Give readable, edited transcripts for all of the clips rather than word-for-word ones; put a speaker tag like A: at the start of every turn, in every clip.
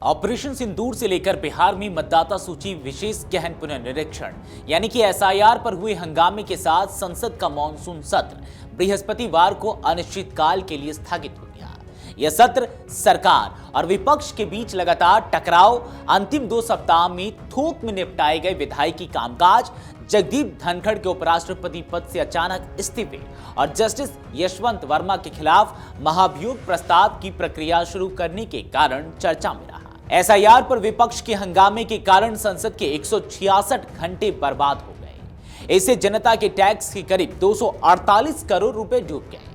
A: Operation सिंदूर से लेकर बिहार में मतदाता सूची विशेष गहन पुनर्निरीक्षण यानी कि एसआईआर पर हुए हंगामे के साथ संसद का मॉनसून सत्र बृहस्पतिवार को अनिश्चितकाल के लिए स्थगित हो गया। यह सत्र सरकार और विपक्ष के बीच लगातार टकराव, अंतिम 2 सप्ताह में थोक में निपटाए गए विधायिकी कामकाज, जगदीप धनखड़ के उपराष्ट्रपति पद से अचानक इस्तीफे और जस्टिस यशवंत वर्मा के खिलाफ महाभियोग प्रस्ताव की प्रक्रिया शुरू करने के कारण चर्चा में रहा। एसआईआर पर विपक्ष के हंगामे के कारण संसद के 166 घंटे बर्बाद हो गए। इससे जनता के टैक्स के करीब 248 करोड़ रुपए डूब गए।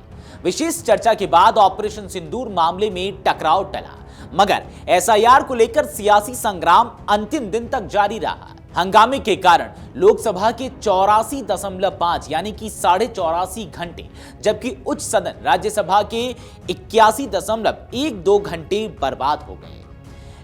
A: विशेष चर्चा के बाद ऑपरेशन सिंदूर मामले में टकराव टला, मगर एसआईआर को लेकर सियासी संग्राम अंतिम दिन तक जारी रहा। हंगामे के कारण लोकसभा के 84.5 यानी कि 84.5 घंटे, जबकि उच्च सदन राज्यसभा के 81.12 घंटे बर्बाद हो गए।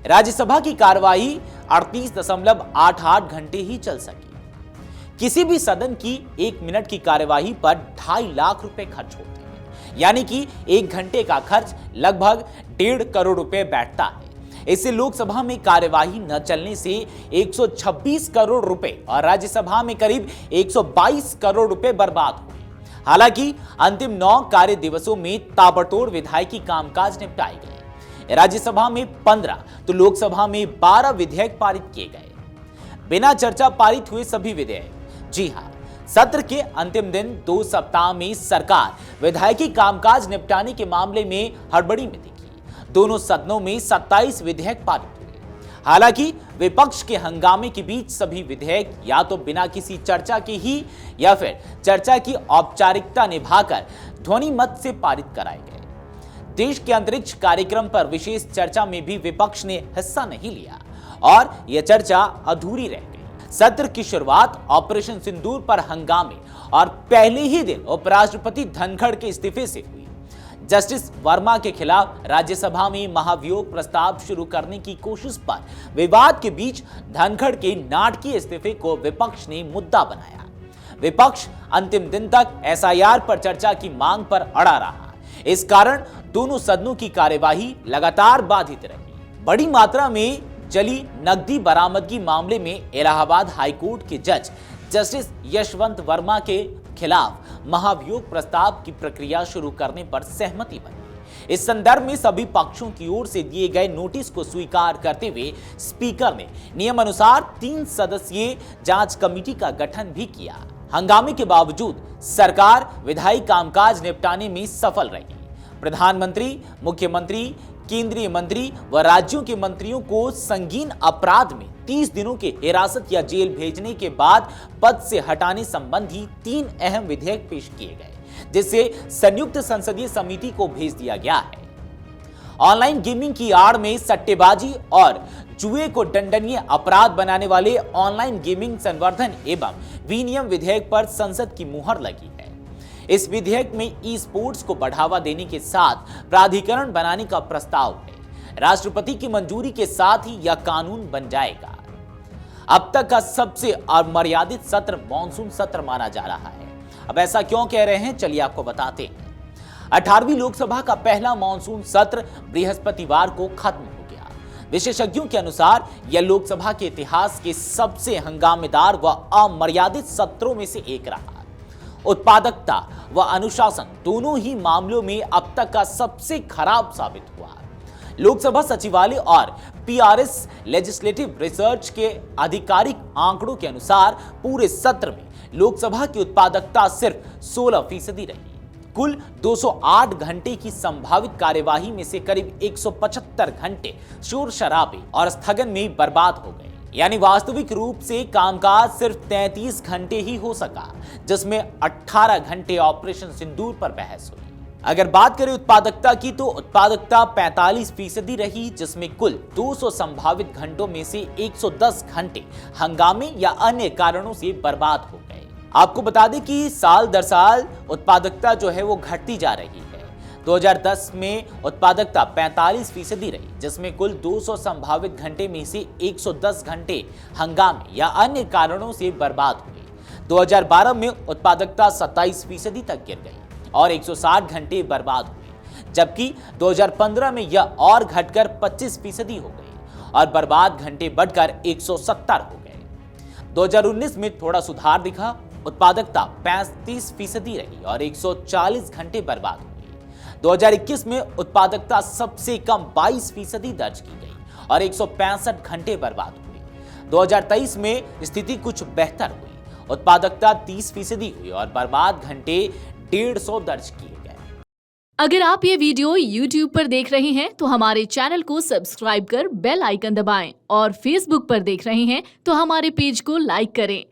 A: राज्यसभा की कार्यवाही 38.88 घंटे ही चल सकी। किसी भी सदन की 1 मिनट की कार्यवाही पर 2.5 लाख रुपए खर्च होते हैं, यानी कि 1 घंटे का खर्च लगभग 1.5 करोड़ रुपए बैठता है। इससे लोकसभा में कार्यवाही न चलने से 126 करोड़ रुपए और राज्यसभा में करीब 122 करोड़ रुपए बर्बाद हुए। हालांकि अंतिम 9 कार्य दिवसों में ताबड़तोड़ विधायिकी कामकाज निपटाए गए। राज्यसभा में 15 तो लोकसभा में 12 विधेयक पारित किए गए। बिना चर्चा पारित हुए सभी विधेयक। जी हां, सत्र के अंतिम दिन 2 सप्ताह में सरकार विधायिकी कामकाज निपटाने के मामले में हड़बड़ी में दिखी। दोनों सदनों में 27 विधेयक पारित हुए। हालांकि विपक्ष के हंगामे के बीच सभी विधेयक या तो बिना किसी चर्चा के ही या फिर चर्चा की औपचारिकता निभाकर ध्वनि मत से पारित कराए गए। देश के अंतरिक्ष कार्यक्रम पर विशेष चर्चा में भी विपक्ष ने हिस्सा नहीं लिया और यह चर्चा अधूरी रह गई। सत्र की शुरुआत ऑपरेशन सिंदूर पर हंगामे और पहले ही दिन उपराष्ट्रपति धनखड़ के इस्तीफे से हुई। जस्टिस वर्मा के खिलाफ राज्यसभा में महाभियोग प्रस्ताव शुरू करने की कोशिश पर विवाद के बीच धनखड़ के नाटकीय इस्तीफे को विपक्ष ने मुद्दा बनाया। विपक्ष अंतिम दिन तक एसआईआर पर चर्चा की मांग पर अड़ा रहा। इस कारण दोनों सदनों की कार्यवाही लगातार बाधित रही। बड़ी मात्रा में जली नकदी बरामदगी मामले में इलाहाबाद हाईकोर्ट के जज जस्टिस यशवंत वर्मा के खिलाफ महाभियोग प्रस्ताव की प्रक्रिया शुरू करने पर सहमति बनी। इस संदर्भ में सभी पक्षों की ओर से दिए गए नोटिस को स्वीकार करते हुए स्पीकर ने नियमानुसार 3 सदस्यीय जांच कमेटी का गठन भी किया। हंगामे के बावजूद सरकार विधायी कामकाज निपटाने में सफल रही। प्रधानमंत्री, मुख्यमंत्री, केंद्रीय मंत्री व राज्यों के मंत्रियों को संगीन अपराध में 30 दिनों के हिरासत या जेल भेजने के बाद पद से हटाने संबंधी 3 अहम विधेयक पेश किए गए, जिसे संयुक्त संसदीय समिति को भेज दिया गया है। ऑनलाइन गेमिंग की आड़ में सट्टेबाजी और जुए को दंडनीय अपराध बनाने वाले ऑनलाइन गेमिंग संवर्धन एवं विनियम विधेयक पर संसद की मुहर लगी है। इस विधेयक में ई स्पोर्ट्स को बढ़ावा देने के साथ प्राधिकरण बनाने का प्रस्ताव है। राष्ट्रपति की मंजूरी के साथ ही यह कानून बन जाएगा। अब तक का सबसे अमर्यादित सत्र मॉनसून सत्र माना जा रहा है। अब ऐसा क्यों कह रहे हैं, चलिए आपको बताते हैं। 18वीं लोकसभा का पहला मॉनसून सत्र बृहस्पतिवार को खत्म हो गया। विशेषज्ञों के अनुसार यह लोकसभा के इतिहास के सबसे हंगामेदार व अमर्यादित सत्रों में से एक रहा। उत्पादकता व अनुशासन दोनों ही मामलों में अब तक का सबसे खराब साबित हुआ। लोकसभा सचिवालय और पीआरएस लेजिस्लेटिव रिसर्च के आधिकारिक आंकड़ों के अनुसार पूरे सत्र में लोकसभा की उत्पादकता सिर्फ 16% रही। कुल 208 घंटे की संभावित कार्यवाही में से करीब 175 घंटे शोर शराबे और स्थगन में बर्बाद हो गए, यानी वास्तविक रूप से कामकाज सिर्फ 33 घंटे ही हो सका, जिसमें 18 घंटे ऑपरेशन सिंदूर पर बहस हुई। अगर बात करें उत्पादकता की, तो उत्पादकता 45% रही, जिसमें कुल 200 संभावित घंटों में से 110 घंटे हंगामे या अन्य कारणों से बर्बाद हो गए। आपको बता दें कि साल दर साल उत्पादकता जो है वो घटती जा रही है। 2010 में उत्पादकता 45% रही, जिसमें कुल 200 संभावित घंटे में से 110 घंटे हंगामे या अन्य कारणों से बर्बाद हुए। 2012 में उत्पादकता 27% तक गिर गई और 160 घंटे बर्बाद हुए, जबकि 2015 में यह और घटकर 25% हो गई और बर्बाद घंटे बढ़कर 170 हो गए। 2019 में थोड़ा सुधार दिखा, उत्पादकता 35% रही और 140 घंटे बर्बाद हुए। 2021 में उत्पादकता सबसे कम 22% दर्ज की गई और 165 घंटे बर्बाद हुए। 2023 में स्थिति कुछ बेहतर हुई, उत्पादकता 30% हुई और बर्बाद घंटे 150 दर्ज किए गए।
B: अगर आप ये वीडियो YouTube पर देख रहे हैं तो हमारे चैनल को सब्सक्राइब कर बेल आइकन दबाएं और Facebook पर देख रहे हैं तो हमारे पेज को लाइक करें।